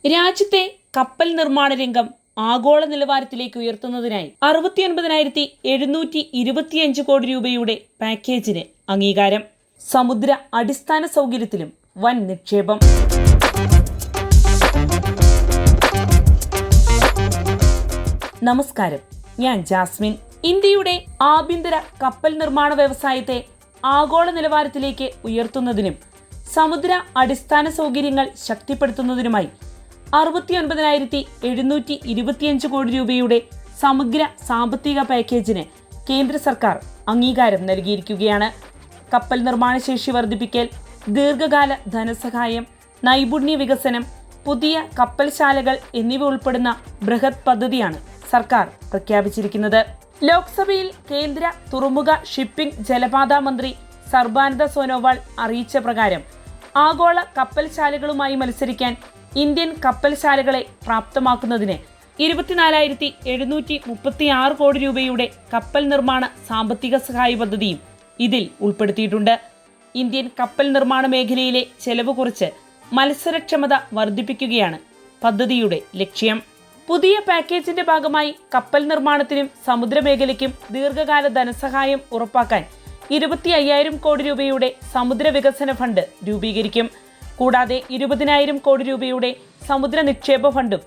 രാജ്യത്തെ കപ്പൽ നിർമ്മാണ രംഗം ആഗോള നിലവാരത്തിലേക്ക് ഉയർത്തുന്നതിനായി 69,725 കോടി രൂപയുടെ പാക്കേജിന് അംഗീകാരം. സമുദ്ര അടിസ്ഥാന സൗകര്യത്തിലും വൻ നിക്ഷേപം. നമസ്കാരം, ഞാൻ ജാസ്മിൻ. ഇന്ത്യയുടെ ആഭ്യന്തര കപ്പൽ നിർമ്മാണ വ്യവസായത്തെ ആഗോള നിലവാരത്തിലേക്ക് ഉയർത്തുന്നതിനും സമുദ്ര അടിസ്ഥാന സൗകര്യങ്ങൾ ശക്തിപ്പെടുത്തുന്നതിനുമായി 69,725 കോടി രൂപയുടെ സമഗ്ര സാമ്പത്തിക പാക്കേജിന് കേന്ദ്ര സർക്കാർ അംഗീകാരം നൽകിയിരിക്കുകയാണ്. കപ്പൽ നിർമ്മാണ ശേഷി വർദ്ധിപ്പിക്കൽ, ദീർഘകാല ധനസഹായം, നൈപുണ്യ വികസനം, പുതിയ കപ്പൽശാലകൾ എന്നിവ ഉൾപ്പെടുന്ന ബൃഹത് പദ്ധതിയാണ് സർക്കാർ പ്രഖ്യാപിച്ചിരിക്കുന്നത്. ലോക്സഭയിൽ കേന്ദ്ര തുറമുഖ, ഷിപ്പിംഗ്, ജലപാത മന്ത്രി സർബാനന്ദ സോനോവാൾ അറിയിച്ച പ്രകാരം ആഗോള കപ്പൽശാലകളുമായി മത്സരിക്കാൻ ഇന്ത്യൻ കപ്പൽശാലകളെ പ്രാപ്തമാക്കുന്നതിന് 24,736 കോടി രൂപയുടെ കപ്പൽ നിർമ്മാണ സാമ്പത്തിക സഹായ പദ്ധതിയും ഇതിൽ ഉൾപ്പെടുത്തിയിട്ടുണ്ട്. ഇന്ത്യൻ കപ്പൽ നിർമ്മാണ മേഖലയിലെ ചെലവ് കുറച്ച് മത്സരക്ഷമത വർദ്ധിപ്പിക്കുകയാണ് പദ്ധതിയുടെ ലക്ഷ്യം. പുതിയ പാക്കേജിന്റെ ഭാഗമായി കപ്പൽ നിർമ്മാണത്തിനും സമുദ്രമേഖലയ്ക്കും ദീർഘകാല ധനസഹായം ഉറപ്പാക്കാൻ 25,000 കോടി രൂപയുടെ സമുദ്ര വികസന ഫണ്ട് രൂപീകരിക്കും. കൂടാതെ 20,000 കോടി രൂപയുടെ സമുദ്ര നിക്ഷേപ ഫണ്ടും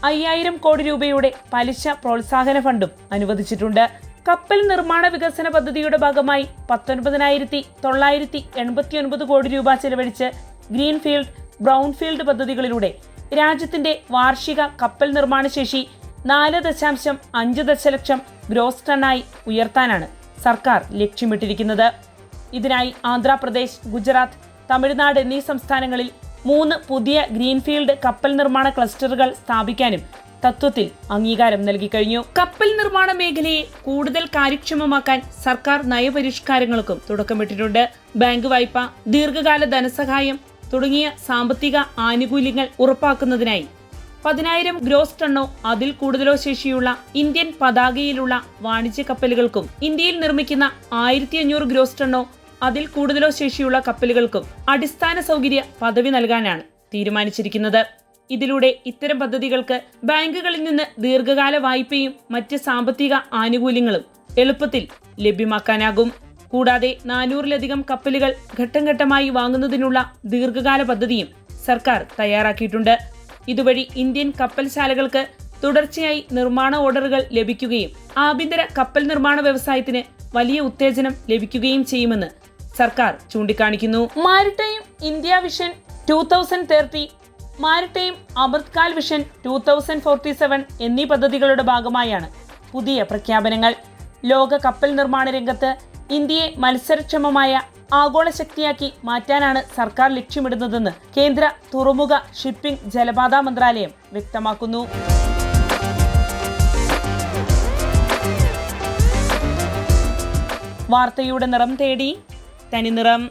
5,000 കോടി രൂപയുടെ പലിശ പ്രോത്സാഹന ഫണ്ടും അനുവദിച്ചിട്ടുണ്ട്. കപ്പൽ നിർമ്മാണ വികസന പദ്ധതിയുടെ ഭാഗമായി 19,989 കോടി രൂപ ചെലവഴിച്ച് ഗ്രീൻഫീൽഡ്, ബ്രൗൺഫീൽഡ് പദ്ധതികളിലൂടെ രാജ്യത്തിന്റെ വാർഷിക കപ്പൽ നിർമ്മാണ ശേഷി 4.5 ദശലക്ഷം ഗ്രോസ് ടണ്ണായി ഉയർത്താനാണ് സർക്കാർ ലക്ഷ്യമിട്ടിരിക്കുന്നത്. ഇതിനായി ആന്ധ്രാപ്രദേശ്, ഗുജറാത്ത്, തമിഴ്നാട് എന്നീ സംസ്ഥാനങ്ങളിൽ 3 പുതിയ ഗ്രീൻഫീൽഡ് കപ്പൽ നിർമ്മാണ ക്ലസ്റ്ററുകൾ സ്ഥാപിക്കാനും തത്വത്തിൽ അംഗീകാരം നൽകിക്കഴിഞ്ഞു. കപ്പൽ നിർമ്മാണ മേഖലയെ കൂടുതൽ കാര്യക്ഷമമാക്കാൻ സർക്കാർ നയപരിഷ്കാരങ്ങൾക്കും തുടക്കമിട്ടിട്ടുണ്ട്. ബാങ്ക് വായ്പ, ദീർഘകാല ധനസഹായം തുടങ്ങിയ സാമ്പത്തിക ആനുകൂല്യങ്ങൾ ഉറപ്പാക്കുന്നതിനായി 10,000 ഗ്രോസ് ടണ്ണോ അതിൽ കൂടുതലോ ശേഷിയുള്ള ഇന്ത്യൻ പതാകയിലുള്ള വാണിജ്യ കപ്പലുകൾക്കും ഇന്ത്യയിൽ നിർമ്മിക്കുന്ന 1,500 ഗ്രോസ് ടണ്ണോ അതിൽ കൂടുതലോ ശേഷിയുള്ള കപ്പലുകൾക്കും അടിസ്ഥാന സൗകര്യ പദവി നൽകാനാണ് തീരുമാനിച്ചിരിക്കുന്നത്. ഇതിലൂടെ ഇത്തരം പദ്ധതികൾക്ക് ബാങ്കുകളിൽ നിന്ന് ദീർഘകാല വായ്പയും മറ്റ് സാമ്പത്തിക ആനുകൂല്യങ്ങളും എളുപ്പത്തിൽ ലഭ്യമാക്കാനാകും. കൂടാതെ 400-ലധികം കപ്പലുകൾ ഘട്ടം ഘട്ടമായി വാങ്ങുന്നതിനുള്ള ദീർഘകാല പദ്ധതിയും സർക്കാർ തയ്യാറാക്കിയിട്ടുണ്ട്. ഇതുവഴി ഇന്ത്യൻ കപ്പൽശാലകൾക്ക് തുടർച്ചയായി നിർമ്മാണ ഓർഡറുകൾ ലഭിക്കുകയും ആഭ്യന്തര കപ്പൽ നിർമ്മാണ വ്യവസായത്തിന് വലിയ ഉത്തേജനം ലഭിക്കുകയും ചെയ്യുമെന്ന് സർക്കാർ ചൂണ്ടിക്കാണിക്കുന്നു. Maritime India vision 2030, maritime Amrit Kaal vision 2047 എന്നീ പദ്ധതികളുടെ ഭാഗമായാണ് പുതിയ പ്രഖ്യാപനങ്ങൾ. ലോക കപ്പൽ നിർമ്മാണ രംഗത്ത് ഇന്ത്യയെ മത്സരക്ഷമമായ ആഗോള ശക്തിയാക്കി മാറ്റാനാണ് സർക്കാർ ലക്ഷ്യമിടുന്നതെന്ന് കേന്ദ്ര തുറമുഖ, ഷിപ്പിംഗ്, ജലപാത മന്ത്രാലയം വ്യക്തമാക്കുന്നു. വാർത്തയുടെ നിറം തേടി തനിനിറം.